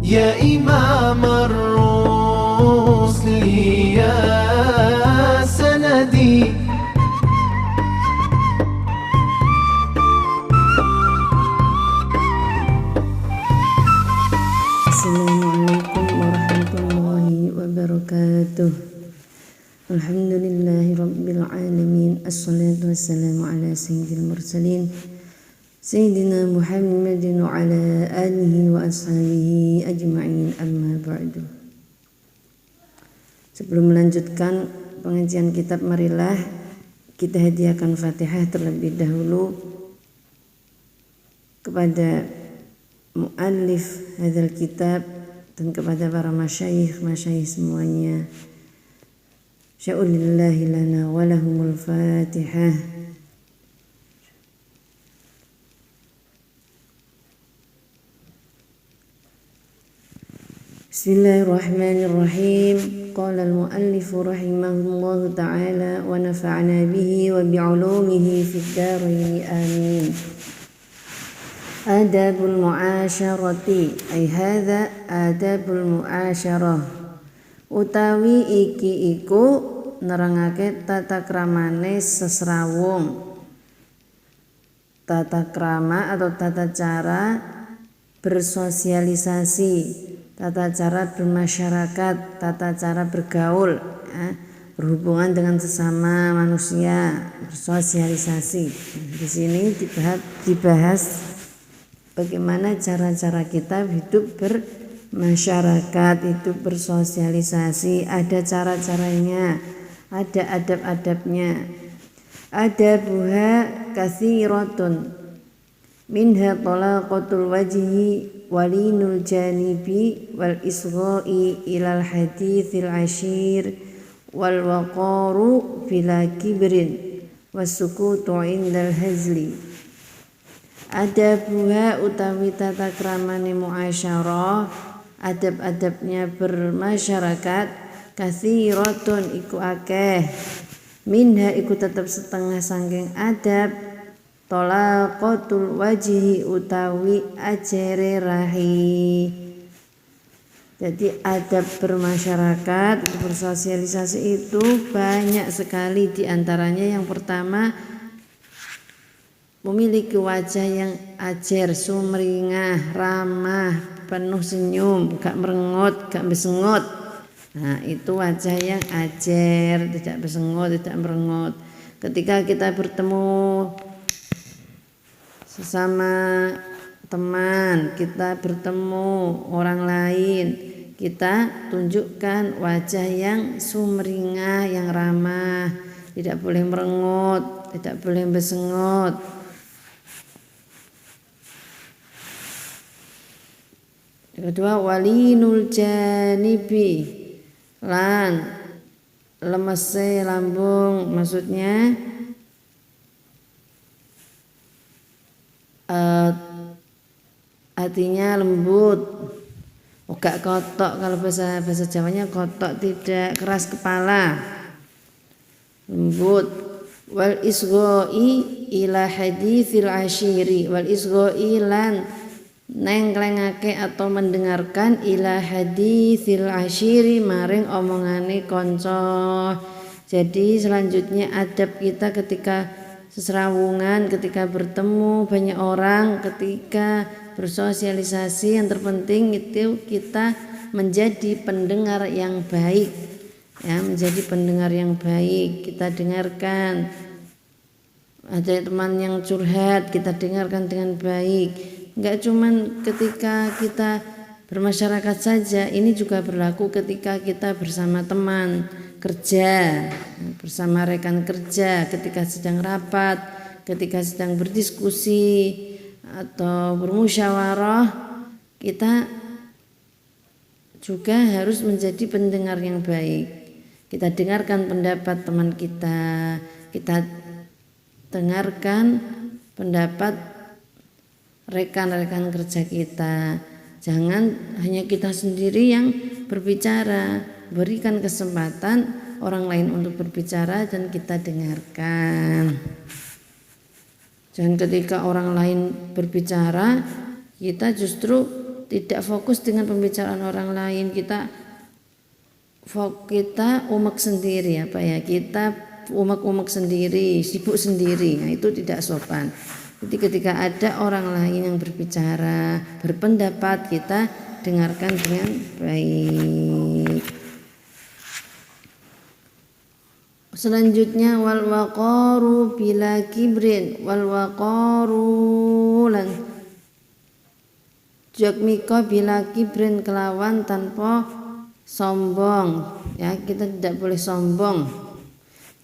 يا إمام الرسل يا سندي. Assalamualaikum warahmatullahi wabarakatuh. Alhamdulillahi rabbil alamin. Assalatu wassalamu ala sayyidil mursalin Sayyidina Muhammadin wa ala alihi wa ashabihi ajma'in, amma ba'du. Sebelum melanjutkan pengajian kitab, marilah kita hadiahkan Fatihah terlebih dahulu kepada muallif hadzal kitab dan kepada para masyayikh semuanya. Sya'ulillahi lana wa lahumul Fatihah. Bismillahirrahmanirrahim. Qala al-muallif rahimahullahu ta'ala wa nafa'na bihi wa bi'ulumihi fid dharain amin. Adabul mu'asyarati, ay hadza adabul mu'asyarah, utawi iki iku nerangake tata kramane sesrawung. Tata krama atau tata cara bersosialisasi, tata cara bermasyarakat, tata cara bergaul, berhubungan dengan sesama manusia, bersosialisasi. Di sini dibahas bagaimana cara-cara kita hidup bermasyarakat, hidup bersosialisasi. Ada cara-caranya, ada adab-adabnya. Adabuha katsiratun, minha talaqatul wajhi walinul janibi wal isgha'i ilal hadithil ashir wal waqaru bila kibrin wasukutu indal hazli. Adabuha utawi tata kramane muasyarah, adab-adabnya bermasyarakat, katsiratun iku akeh, minha iku tetep setengah saking adab, talaqatul wajhi utawi ajere rahi. Jadi adab bermasyarakat, bersosialisasi itu banyak sekali. Diantaranya yang pertama, memiliki wajah yang ajer, sumringah, ramah, penuh senyum, gak merengut, gak besengot. Nah, itu wajah yang ajer, tidak besengot, tidak merengut. Ketika kita bertemu sesama teman, kita bertemu orang lain, kita tunjukkan wajah yang sumringah, yang ramah, tidak boleh merengut, tidak boleh besengot. Yang kedua, walinul janibi, lan lemese lambung, maksudnya hatinya lembut, gak kotok. Kalau bahasa Jawanya kotok, tidak keras kepala, lembut. Wal isgha'i ila hadithil ashiri, wal isgha'i lan nengklengake atau mendengarkan ila hadithil ashiri maring omongane konco. Jadi selanjutnya adab kita ketika sesrawungan, ketika bertemu banyak orang, ketika bersosialisasi, yang terpenting itu kita menjadi pendengar yang baik, ya, menjadi pendengar yang baik. Kita dengarkan, ada teman yang curhat, kita dengarkan dengan baik. Enggak cuman ketika kita bermasyarakat saja, ini juga berlaku ketika kita bersama teman kerja, bersama rekan kerja, ketika sedang rapat, ketika sedang berdiskusi atau bermusyawarah, kita juga harus menjadi pendengar yang baik. Kita dengarkan pendapat teman kita, kita dengarkan pendapat rekan-rekan kerja kita. Jangan hanya kita sendiri yang berbicara, berikan kesempatan orang lain untuk berbicara dan kita dengarkan. Jangan ketika orang lain berbicara kita justru tidak fokus dengan pembicaraan orang lain, kita umek sendiri, kita umek sendiri, sibuk sendiri. Nah, itu tidak sopan. Jadi ketika ada orang lain yang berbicara, berpendapat, kita dengarkan dengan baik. Selanjutnya wal waqaru bila kibrin, wal waqaru lan jakmika bila kibrin kelawan tanpa sombong, ya, kita tidak boleh sombong,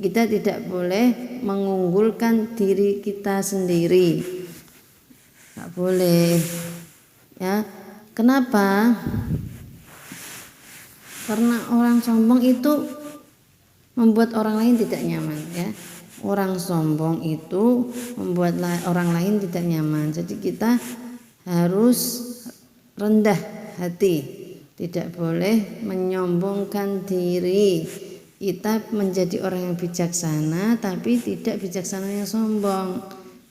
kita tidak boleh mengunggulkan diri kita sendiri, nggak boleh, ya. Kenapa? Karena orang sombong itu membuat orang lain tidak nyaman, ya. Orang sombong itu membuat orang lain tidak nyaman. Jadi kita harus rendah hati, tidak boleh menyombongkan diri. Kita menjadi orang yang bijaksana, tapi tidak bijaksana yang sombong,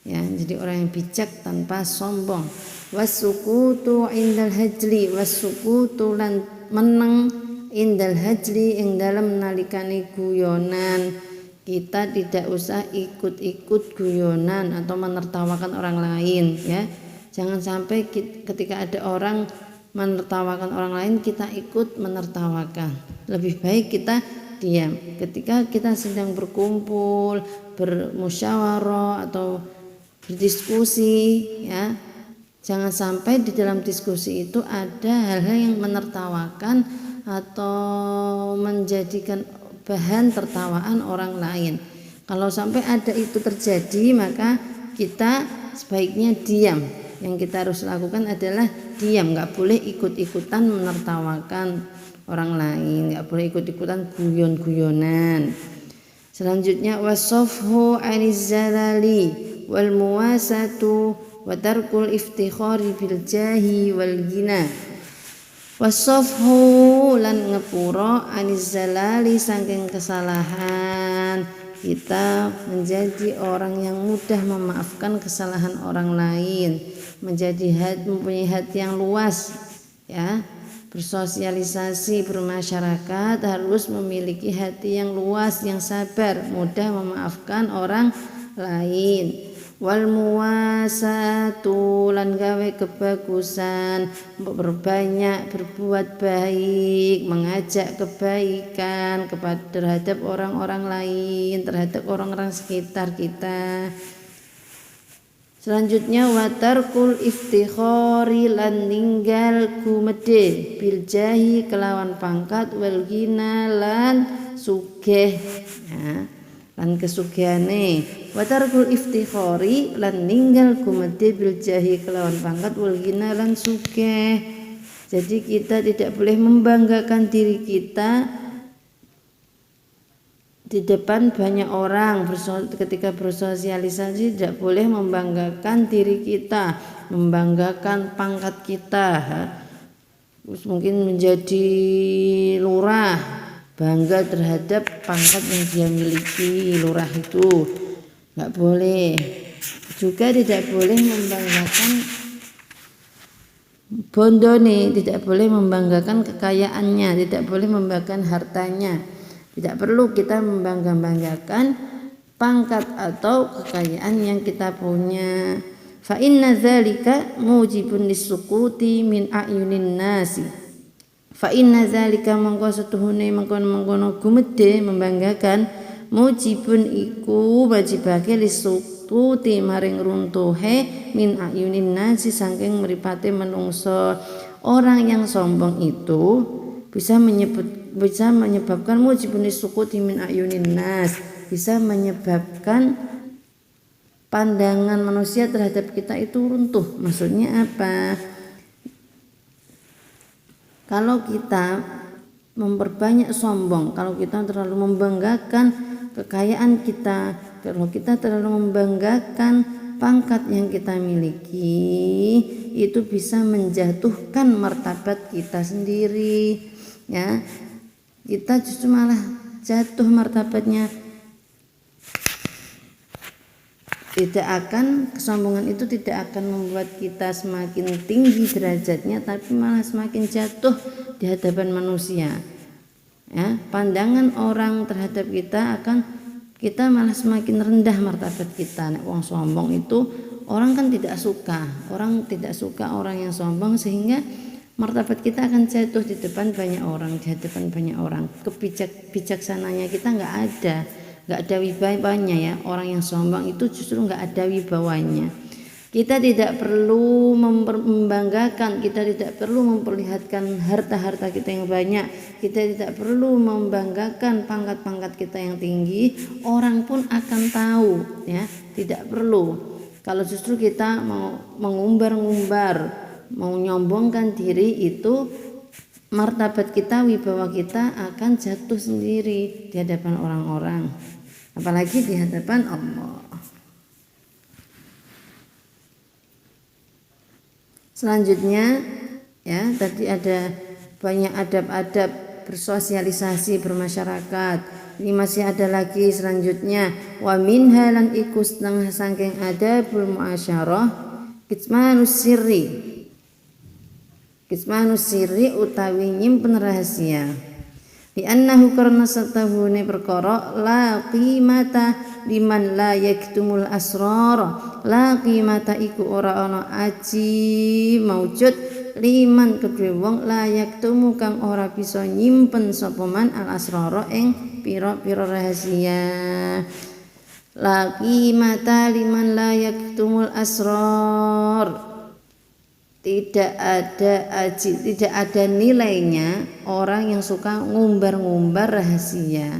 ya. Jadi orang yang bijak tanpa sombong. Wasukutu indal hajli, wasukutu lan meneng indal hajli ing dalam nalikane guyonan. Kita tidak usah ikut-ikut guyonan atau menertawakan orang lain, ya. Jangan sampai ketika ada orang menertawakan orang lain kita ikut menertawakan. Lebih baik kita diam. Ketika kita sedang berkumpul, bermusyawarah atau berdiskusi, ya, jangan sampai di dalam diskusi itu ada hal-hal yang menertawakan atau menjadikan bahan tertawaan orang lain. Kalau sampai ada itu terjadi, maka kita sebaiknya diam. Yang kita harus lakukan adalah diam, nggak boleh ikut-ikutan menertawakan orang lain, nggak boleh ikut-ikutan guyon-guyonan. Selanjutnya wasafhu anizzalali wal muwasatu wa tarkul iftikhari bil jahi wal ghina. Wasafhu lan ngepuro anizzalali saking kesalahan. Kita menjadi orang yang mudah memaafkan kesalahan orang lain, mempunyai hati yang luas, ya. Bersosialisasi, bermasyarakat harus memiliki hati yang luas, yang sabar, mudah memaafkan orang lain. Wal muwasatu lan gawe kebagusan, berbanyak berbuat baik, mengajak kebaikan terhadap orang-orang lain, terhadap orang-orang sekitar kita. Selanjutnya watarkul iftikhari lan ninggal gumedhe bil jahi kelawan pangkat wal ghina lan sugih, ya, lan kesugihane. Watarkul iftikhari lan ninggal gumedhe bil jahi kelawan pangkat wal ghina lan sugih. Jadi kita tidak boleh membanggakan diri kita di depan banyak orang. Ketika bersosialisasi tidak boleh membanggakan diri kita, membanggakan pangkat kita. Terus mungkin menjadi lurah, bangga terhadap pangkat yang dia miliki, lurah itu nggak boleh. Juga tidak boleh membanggakan bondone, tidak boleh membanggakan kekayaannya, tidak boleh membanggakan hartanya. Tidak perlu kita membanggakan pangkat atau kekayaan yang kita punya. Fa inna dzalika mujibun lisukuti min ayunin nasi. Fa inna dzalika mangko setuhune mangkono gumedhe membanggakan, mujibun iku wajibake lisukuti maring runtuhe min ayunin nasi saking mripate menungso. Orang yang sombong itu bisa menyebabkan mujibun lisukuti min ayunin nas, bisa menyebabkan pandangan manusia terhadap kita itu runtuh. Maksudnya apa? Kalau kita memperbanyak sombong, kalau kita terlalu membanggakan kekayaan kita, kalau kita terlalu membanggakan pangkat yang kita miliki, itu bisa menjatuhkan martabat kita sendiri, ya. Kita justru malah jatuh martabatnya. kesombongan itu tidak akan membuat kita semakin tinggi derajatnya, tapi malah semakin jatuh di hadapan manusia. Ya, pandangan orang terhadap kita malah semakin rendah martabat kita. Nek wong sombong itu orang kan tidak suka orang yang sombong, sehingga martabat kita akan jatuh di depan banyak orang, di hadapan banyak orang. Bijaksananya kita nggak ada wibawanya ya. Orang yang sombong itu justru nggak ada wibawanya. Kita tidak perlu membanggakan, kita tidak perlu memperlihatkan harta-harta kita yang banyak, kita tidak perlu membanggakan pangkat-pangkat kita yang tinggi. Orang pun akan tahu ya, tidak perlu. Kalau justru kita mau mengumbar-ngumbar, mau nyombongkan diri, itu martabat kita, wibawa kita akan jatuh sendiri di hadapan orang-orang, apalagi di hadapan Allah. Selanjutnya ya, tadi ada banyak adab-adab bersosialisasi, bermasyarakat. Ini masih ada lagi selanjutnya, wa minha lan iku setengah saking adabul muasyarah kitmanus sirri utawi nyimpen rahasia. Di annahu karena satahune perkara la qimata liman la yaktumul asrar. La qimata iku ora ana aji maujud liman kedue wong la yaktumu kang ora bisa nyimpen sapa man al asrara ing pira-pira rahasia. La qimata liman la yaktumul asrar. Tidak ada nilainya orang yang suka ngumbar-ngumbar rahasia.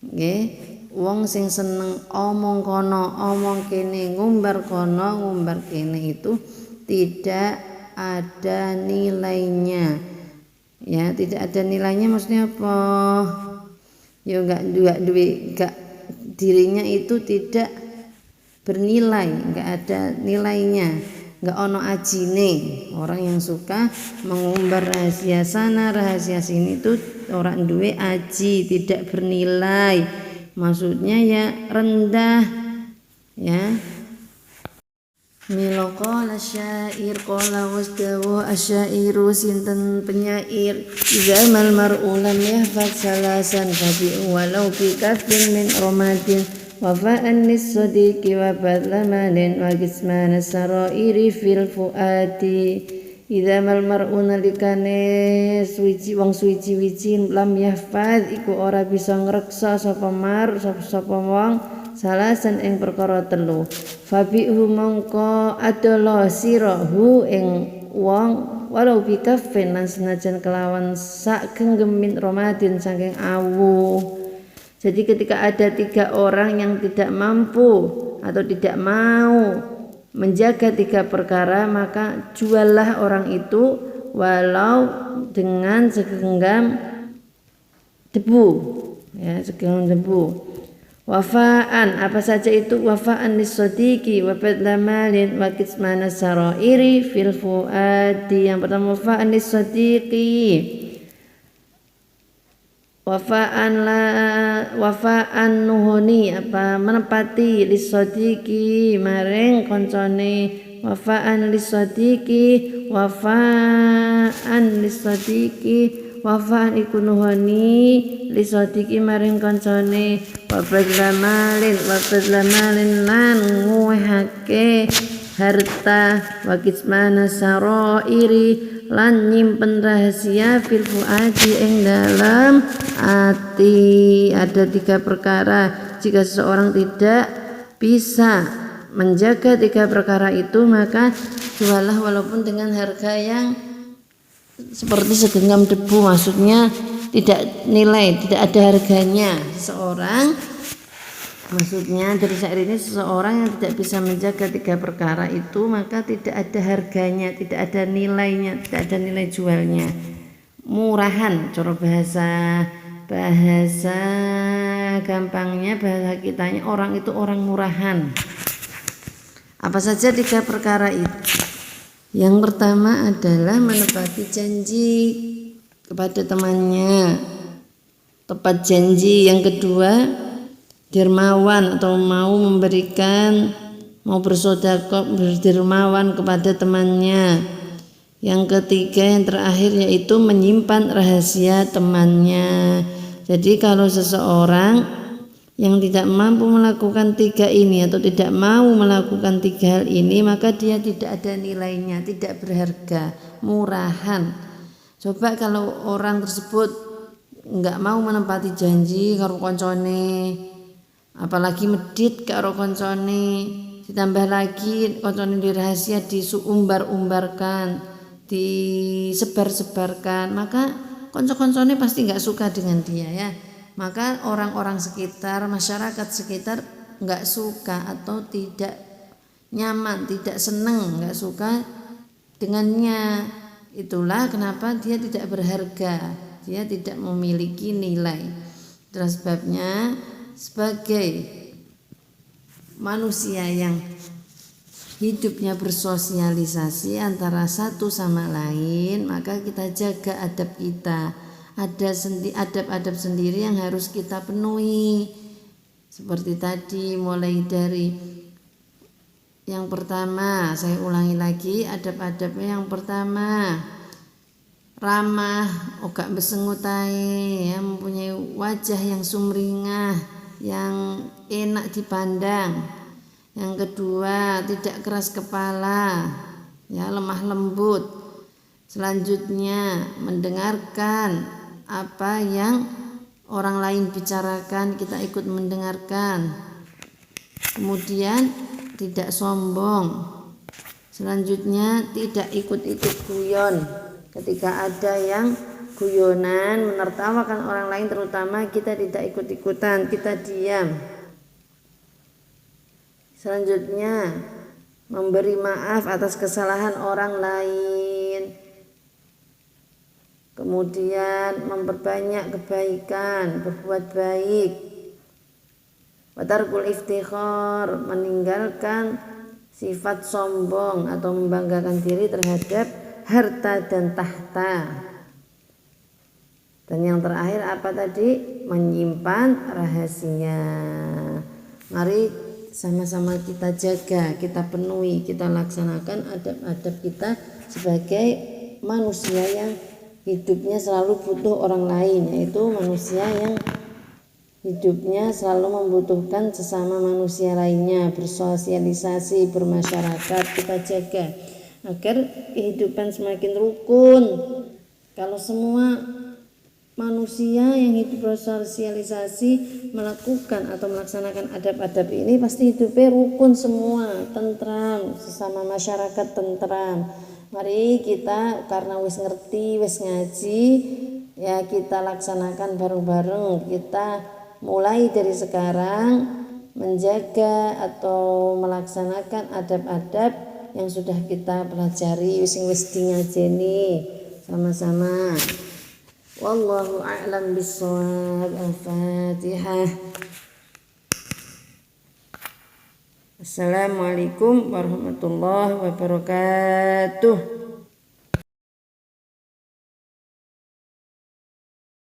Nggih, wong sing seneng omong kono, omong kene, ngumbar kono, ngumbar kene, itu tidak ada nilainya. Ya, tidak ada nilainya maksudnya apa? Ya enggak dirinya itu tidak bernilai, enggak ada nilainya. Enggak ono ajine. Orang yang suka mengumbar rahasia sana rahasia sini itu orang duwe aji, tidak bernilai, maksudnya ya rendah ya. Mila qala syair qala wasdawa asyairu sinten penyair idza mal mar'u lam yahfaz salasan fabi walau bi kafin min ramadin wafa'an lis-sadiqi wa badlamalin wa gismana sarairi fil fuati. Idza mal mar'u nalikane wong suci-wici lam yahfaz iku ora bisa ngreksa sapa wong salasan ing perkara telu. Fabihu mongko adalah sirahu ing wong walau bikafin lan senajan kelawan sak genggemin romadin saking awu. Jadi ketika ada 3 orang yang tidak mampu atau tidak mau menjaga 3 perkara, maka juallah orang itu walau dengan segenggam debu ya, segenggam debu. Wafaan, apa saja itu? Wafaan lis-sadiqi wa badlamalin wa kitmana sarairi fil fuadi. Yang pertama wafaan lis-sadiqi, wafaan nuhuni, apa menepati lis-sadiqi maring koncone. Wafaan lis-sadiqi, wafaan iku nuhuni lis-sadiqi maring koncone. Wabadlamalin lan nguwehake harta. Wakismana sarairi lan nyimpen rahasia fil fuadi ing dalam hati. Ada 3 perkara, jika seseorang tidak bisa menjaga 3 perkara itu, maka jualah walaupun dengan harga yang seperti segenggam debu, maksudnya tidak nilai, tidak ada harganya. Seorang, maksudnya dari syair ini, seseorang yang tidak bisa menjaga 3 perkara itu, maka tidak ada harganya, tidak ada nilainya, tidak ada nilai jualnya. Murahan, cara bahasa gampangnya, bahasa kitanya, orang itu orang murahan. Apa saja 3 perkara itu? Yang pertama adalah menepati janji kepada temannya, tepat janji. Yang kedua dermawan atau mau memberikan mau bersedekah, berdermawan kepada temannya. Yang ketiga, yang terakhir, yaitu menyimpan rahasia temannya. Jadi kalau seseorang yang tidak mampu melakukan 3 ini atau tidak mau melakukan 3 hal ini, maka dia tidak ada nilainya, tidak berharga, murahan. Coba kalau orang tersebut enggak mau menepati janji karo koncone, apalagi medit karo koncone, ditambah lagi koncone dirahasia diumbar-umbarkan, disebar-sebarkan, maka konco-koncone pasti enggak suka dengan dia ya. Maka orang-orang sekitar, masyarakat sekitar enggak suka atau tidak nyaman, tidak senang, enggak suka dengannya. Itulah kenapa dia tidak berharga, dia tidak memiliki nilai. Terus sebabnya sebagai manusia yang hidupnya bersosialisasi antara satu sama lain, maka kita jaga adab kita. Ada adab-adab sendiri yang harus kita penuhi. Seperti tadi, mulai dari yang pertama, saya ulangi lagi adab-adabnya. Yang pertama, ramah, gak besengutai, ya, mempunyai wajah yang sumringah, yang enak dipandang. Yang kedua, tidak keras kepala, ya, lemah lembut. Selanjutnya, mendengarkan apa yang orang lain bicarakan, kita ikut mendengarkan. Kemudian tidak sombong. Selanjutnya tidak ikut-ikut guyon. Ketika ada yang guyonan menertawakan orang lain, terutama kita tidak ikut-ikutan, kita diam. Selanjutnya memberi maaf atas kesalahan orang lain. Kemudian memperbanyak kebaikan, berbuat baik. Watarkul iftikhar, meninggalkan sifat sombong atau membanggakan diri terhadap harta dan tahta. Dan yang terakhir apa tadi? Menyimpan rahasia. Mari sama-sama kita jaga, kita penuhi, kita laksanakan adab-adab kita sebagai manusia yang hidupnya selalu butuh orang lain, yaitu manusia yang hidupnya selalu membutuhkan sesama manusia lainnya, bersosialisasi, bermasyarakat. Kita jaga agar kehidupan semakin rukun. Kalau semua manusia yang hidup bersosialisasi melakukan atau melaksanakan adab-adab ini, pasti hidupnya rukun semua, tentram, sesama masyarakat tentram. Mari kita, karena wis ngerti, wis ngaji, ya kita laksanakan bareng-bareng. Kita mulai dari sekarang menjaga atau melaksanakan adab-adab yang sudah kita pelajari, wis ngajeni sama-sama. Wallahu a'lam bishawab. Al-Fatihah. Assalamualaikum warahmatullahi wabarakatuh.